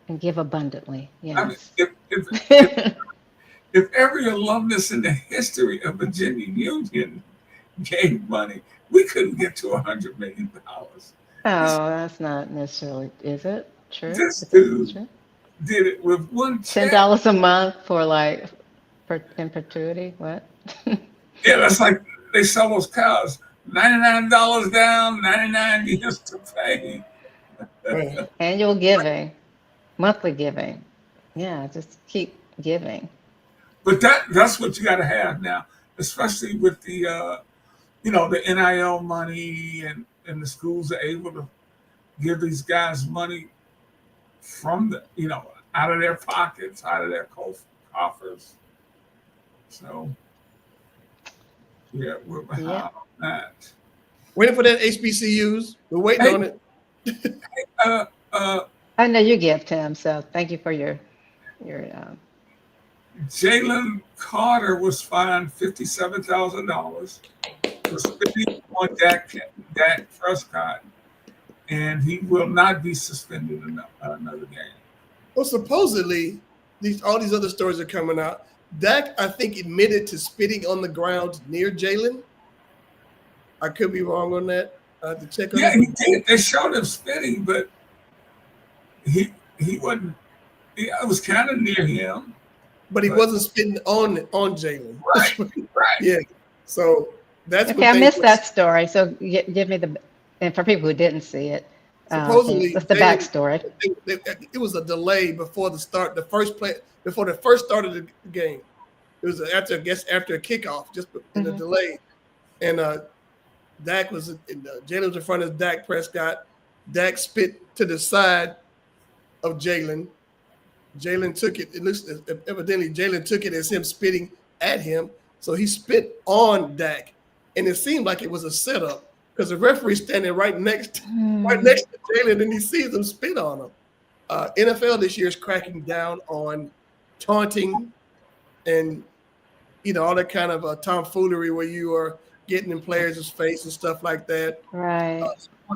and give abundantly. Yes. I mean, if every alumnus in the history of Virginia Union gave money, we couldn't get to $100 million. Oh, that's not necessarily, is it? True? This dude did it with one check. $10 a month for in perpetuity? What? Yeah, that's like they sell those cows. $99 down, 99 years to pay. Annual giving, monthly giving. Yeah, just keep giving. But that's what you got to have now, especially with the the NIL money and the schools are able to give these guys money from out of their pockets, out of their coffers. So yeah, we're behind on that. Waiting for that HBCUs. We're waiting on it. I know you give, Tim, so thank you for your Jalen Carter was fined $57,000 for spitting on Dak Prescott, and he will not be suspended another game. Well, supposedly, all these other stories are coming out. Dak, I think, admitted to spitting on the ground near Jalen. I could be wrong on that. I have to check on that. He did. They showed him spitting, but he wasn't. It was kind of near him. But he wasn't spitting on Jalen. Right. Yeah. So that's okay. I missed that story. So give me and for people who didn't see it, supposedly what's the backstory? It was a delay before the start, before the first start of the game. It was after a kickoff, just in a delay, and Dak was Jalen was in front of Dak Prescott. Dak spit to the side of Jalen. Jalen took it. It looks evidently Jalen took it as him spitting at him. So he spit on Dak, and it seemed like it was a setup because the referee's standing right next to Jalen, and he sees him spit on him. NFL this year is cracking down on taunting and all that kind of tomfoolery where you are getting in players' face and stuff like that. Right.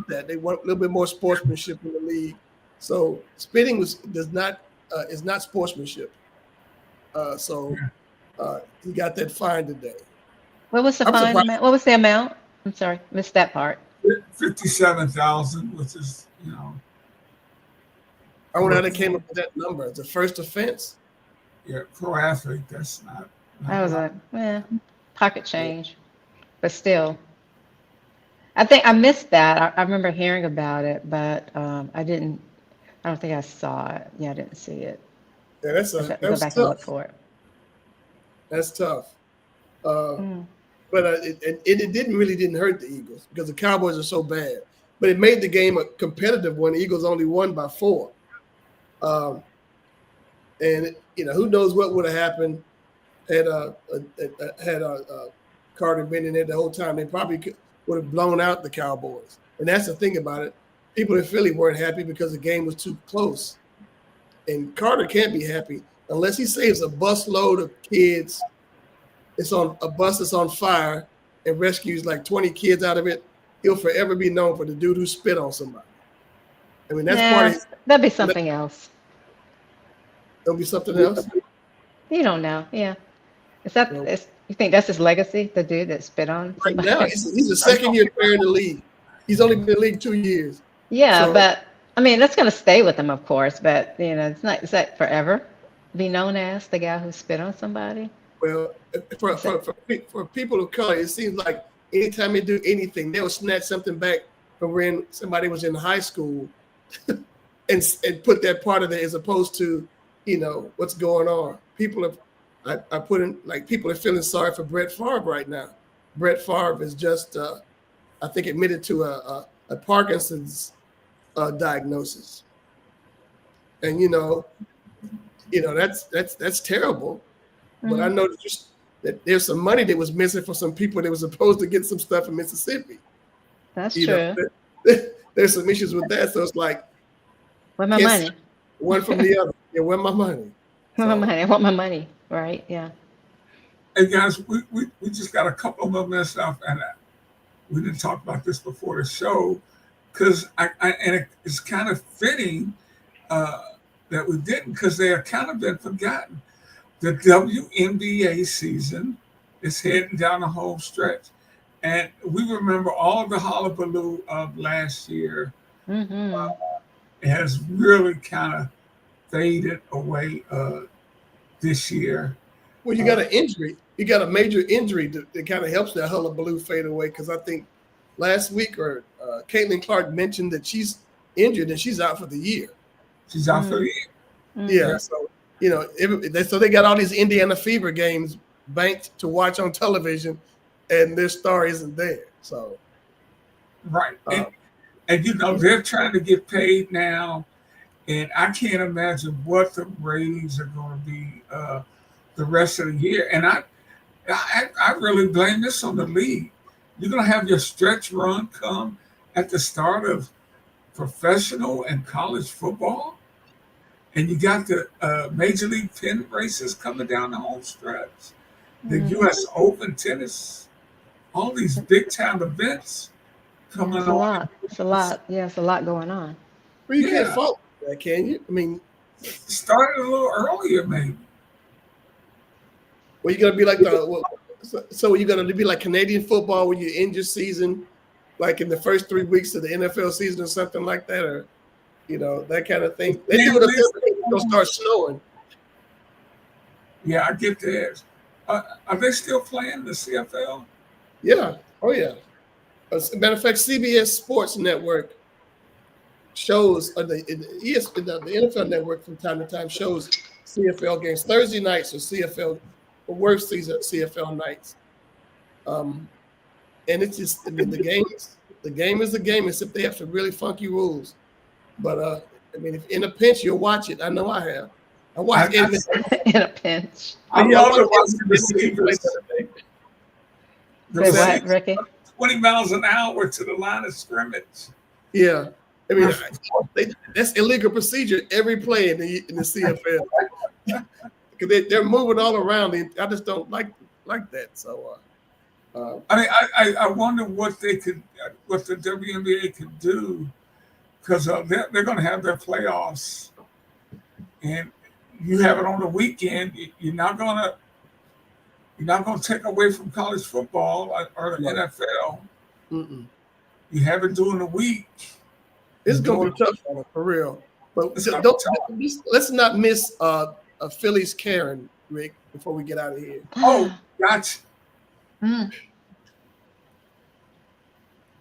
They want a little bit more sportsmanship in the league. So spitting is not sportsmanship. He got that fine today. What was the fine amount? What was the amount? I'm sorry, missed that part. $57,000, which is I wonder how they came up with that number. It's a first offense. Yeah, pro athlete. That's not that was pocket change, but still. I think I missed that. I remember hearing about it, but I don't think I saw it. Yeah, I didn't see it. Yeah, that's go back tough. And look for it. That's tough. But it didn't hurt the Eagles because the Cowboys are so bad. But it made the game a competitive one. The Eagles only won by 4. And who knows what would have happened Carter been in there the whole time, they probably would have blown out the Cowboys. And that's the thing about it. People in Philly weren't happy because the game was too close. And Carter can't be happy unless he saves a busload of kids. It's on a bus that's on fire and rescues like 20 kids out of it. He'll forever be known for the dude who spit on somebody. I mean, that's part of that'd be something else. There'll be something else. You don't know. Yeah. You think that's his legacy, the dude that spit on somebody? Right now, he's a second-year player in the league. He's only been in the league 2 years. Yeah, so, but I mean, that's going to stay with him, of course. But it's not. Is that forever? Be known as the guy who spit on somebody? Well, for people of color, it seems like anytime they do anything, they'll snatch something back from when somebody was in high school, and put that part of it as opposed to, what's going on. People have. I put in, like, people are feeling sorry for Brett Favre right now. Brett Favre is just, I think, admitted to a Parkinson's diagnosis, and that's terrible. Mm-hmm. But I know that there's some money that was missing for some people that was supposed to get some stuff in Mississippi. That's true. There's some issues with that, so it's like, where my money? One from the other. Yeah, where my money? Where my money? I want my money. Right? Yeah. Hey guys, we just got a couple of more minutes left, and we didn't talk about this before the show because it's kind of fitting that we didn't, because they have kind of been forgotten. The WNBA season is heading down the home stretch, and we remember all the hullabaloo of last year. Mm-hmm. It has really kind of faded away this year. Well, you got an injury. You got a major injury that kind of helps that hullabaloo fade away, because I think last week Caitlin Clark mentioned that she's injured and she's out for the year. She's out for the year. Mm-hmm. Yeah, so so they got all these Indiana Fever games banked to watch on television, and their star isn't there. So, right, and they're trying to get paid now. And I can't imagine what the ratings are going to be the rest of the year. And I really blame this on the league. You're going to have your stretch run come at the start of professional and college football, and you got the Major League pennant races coming down the home stretch, the U.S. Open tennis, all these big time events coming on. It's a lot. Yeah, it's a lot going on. Well, you can't fault that, can you? I mean, started a little earlier, maybe. Well, you're gonna be like so you're gonna be like Canadian football, where you end your season like in the first 3 weeks of the NFL season or something like that, or that kind of thing. They do it up there, it'll start snowing. Yeah, I get that. Are they still playing the CFL? Yeah. Oh yeah. As a matter of fact, CBS Sports Network shows, the NFL Network from time to time shows CFL games. Thursday nights are CFL, or worst season CFL nights. And it's just, the game is the game, except they have some really funky rules. But if in a pinch, you'll watch it. I know I have. I watched it in a pinch. I love to watch the receivers. What, Ricky? 20 miles an hour to the line of scrimmage. Yeah. That's illegal procedure every play in the CFL. Because they're moving all around. I just don't like that. So, I wonder what the WNBA could do, because they're going to have their playoffs, and you have it on the weekend. You're not going to take away from college football or the NFL. Mm-mm. You have it during the week. It's going to be tough on them, for real. But let's not miss Philly's Karen, Rick, before we get out of here. Oh, gotcha. Mm.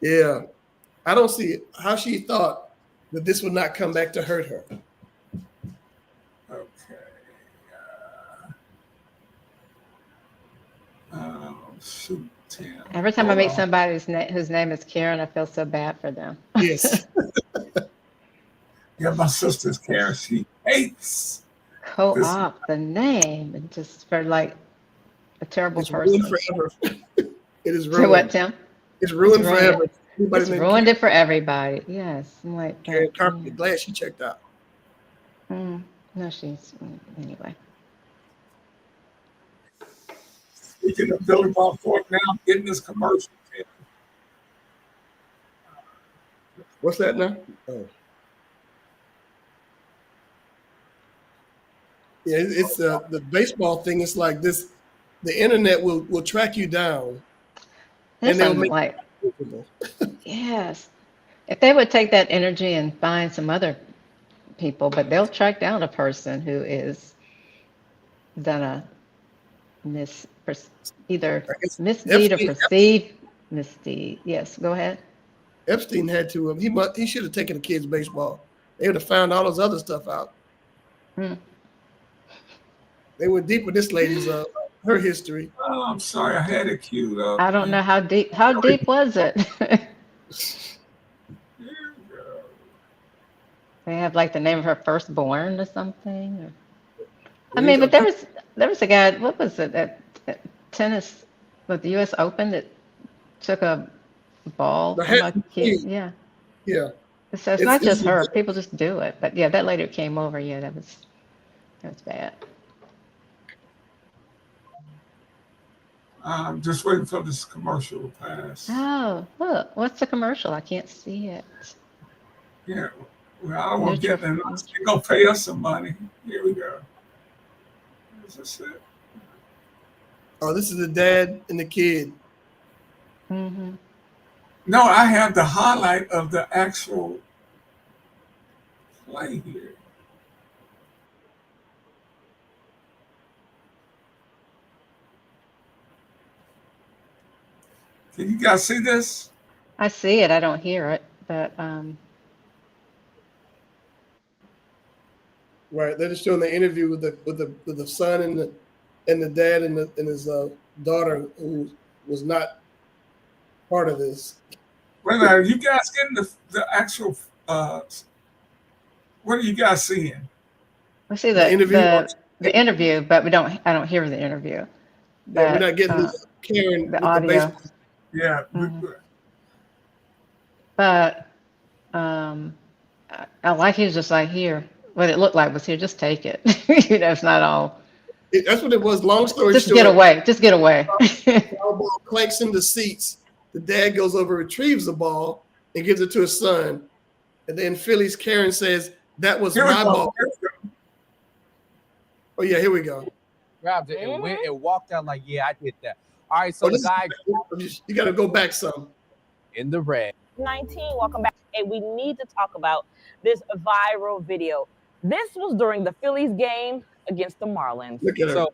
Yeah. I don't see how she thought that this would not come back to hurt her. Okay. Shoot, Tim. Every time I meet somebody whose name is Karen, I feel so bad for them. Yes. Yeah, my sister's Karen. She hates Co-opt the name, and just for a terrible It's person. ruined forever. It is For ruined. what, Tim? It's ruined ruined forever. it. Anybody It's named ruined it for everybody. Yes. I'm like, Karen but, Carpenter, glad she checked out. no, she's anyway. Speaking of Billy Bob Thornton, now I'm getting this commercial. What's that now? Oh. Yeah, it's the baseball thing. It's like this. The internet will track you down, That's and they'll make like, it visible. yes. If they would take that energy and find some other people, but they'll track down a person who is done a either I guess misdeed or perceived misdeed. Yes, go ahead. Epstein had to. He should have taken the kids' baseball. They would have found all this other stuff out. Hmm. They went deep with this lady's her history. Oh, I'm sorry, I had it queued up. I don't know how deep. How deep was it? Here we go. They have like the name of her firstborn or something. I mean, but there was a guy. What was it at tennis with the U.S. Open that took a ball from a kid? Yeah. Yeah. So it's not just her. People just do it. But yeah, that lady who came over. Yeah, that was bad. I'm just waiting for this commercial to pass. Oh, look, what's the commercial? I can't see it. Yeah, well, I don't want to get them. They're going to pay us some money. Here we go. Is this it? Oh, this is the dad and the kid. Mm-hmm. No, I have the highlight of the actual play here. Can you guys see this? I see it. I don't hear it, but Right, they're just showing the interview with the son and the dad and his daughter who was not part of this. Wait a minute, are you guys getting the actual? What are you guys seeing? we see the interview, but I don't hear the interview. But, yeah, we're not getting Karen the audio. Yeah. Mm-hmm. But I like he was just like, here. What it looked like was, here, just take it. It's not all. That's what it was. Long story short. Just get away. Just get away. The ball clanks in the seats. The dad goes over, retrieves the ball, and gives it to his son. And then Philly's Karen says, "That was my ball." Oh yeah, here we go. Grabbed it and went and walked out like, yeah, I did that. All right, so the guy, you got to go back some. In the red. 19, welcome back. Hey, we need to talk about this viral video. This was during the Phillies game against the Marlins. Look at her. So,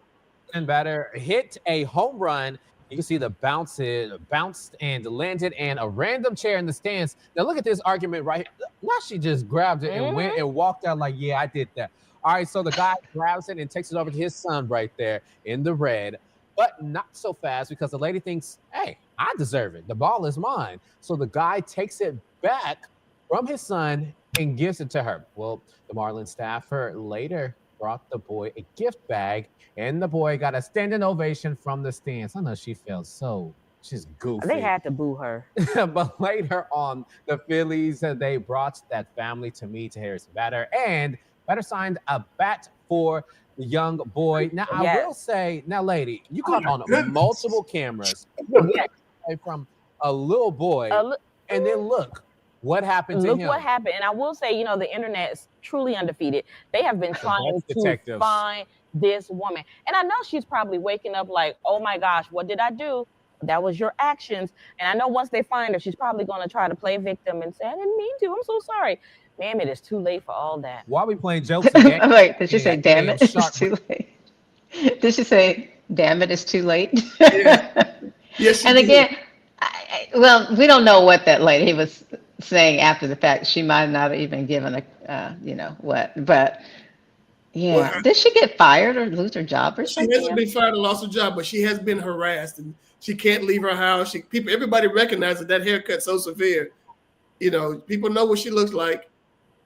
and batter hit a home run. You can see the bounced and landed, and a random chair in the stands. Now look at this argument right here. Now she just grabbed it and went and walked out like, yeah, I did that. All right, so the guy grabs it and takes it over to his son right there in the red, but not so fast because the lady thinks, hey, I deserve it. The ball is mine. So the guy takes it back from his son and gives it to her. Well, the Marlins staffer later brought the boy a gift bag, and the boy got a standing ovation from the stands. I know she felt she's goofy. They had to boo her. But later on, the Phillies, they brought that family to meet Harris Batter, and Batter signed a bat for the young boy. Now, I will say, now, lady, you caught on multiple cameras from a little boy, and then look what happened to him. Look what happened. And I will say, the internet is truly undefeated. They have been trying to find this woman. And I know she's probably waking up like, oh my gosh, what did I do? That was your actions. And I know once they find her, she's probably going to try to play victim and say, I didn't mean to. I'm so sorry. Ma'am, it is too late for all that. Why are we playing jokes again? Wait, did she say, damn it, it's too late? Did she say, damn it, it's too late? Yes. And again, well, we don't know what that lady was saying after the fact. She might not have even given what. But, yeah. Well, did she get fired or lose her job or something? She hasn't been fired or lost her job, but she has been harassed. And she can't leave her house. Everybody recognizes that haircut's so severe. People know what she looks like.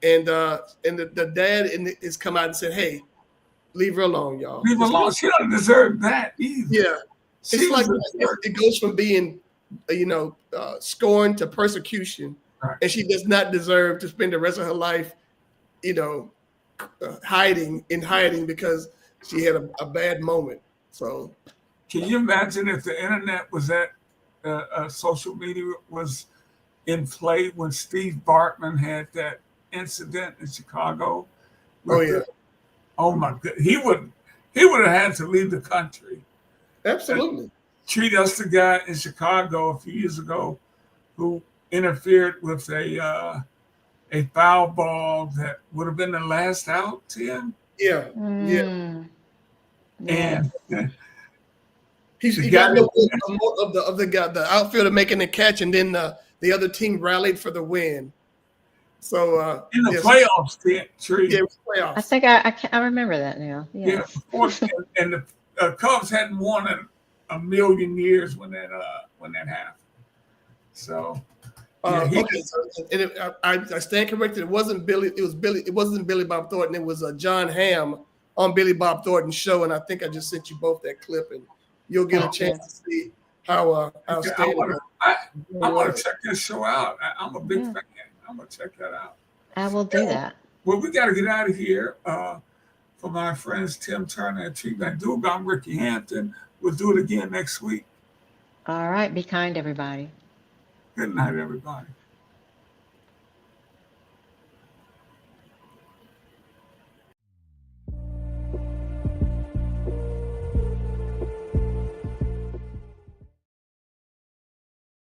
And the dad has come out and said, hey, leave her alone, y'all. Leave her alone. She doesn't deserve that either. Yeah. It's like it goes from being, scorned to persecution, Right. and she does not deserve to spend the rest of her life, hiding because she had a bad moment. So, can you imagine if the internet was at social media was in play when Steve Bartman had that incident in Chicago? Oh yeah. Oh my God, he would have had to leave the country. Absolutely. Treat us the guy in Chicago a few years ago who interfered with a foul ball that would have been the last out, Tim. Yeah. And he got more of the outfielder making the catch, and then the other team rallied for the win. So in the playoffs, Tree. Yeah, it was playoffs. I think I remember that now. Yes. Yeah, and the Cubs hadn't won in a million years when that happened. So. Okay, so I stand corrected. It wasn't Billy. It was Billy. It wasn't Billy Bob Thornton. It was John Hamm on Billy Bob Thornton's show, and I think I just sent you both that clip, and you'll get a chance to see how outstanding. I want to check this show out. I'm a big fan. I'm gonna check that out. I will do that. Well, we got to get out of here. For my friends Tim Turner and Tree McDougal, I'm Ricky Hampton. We'll do it again next week. All right. Be kind, everybody. Good night, everybody.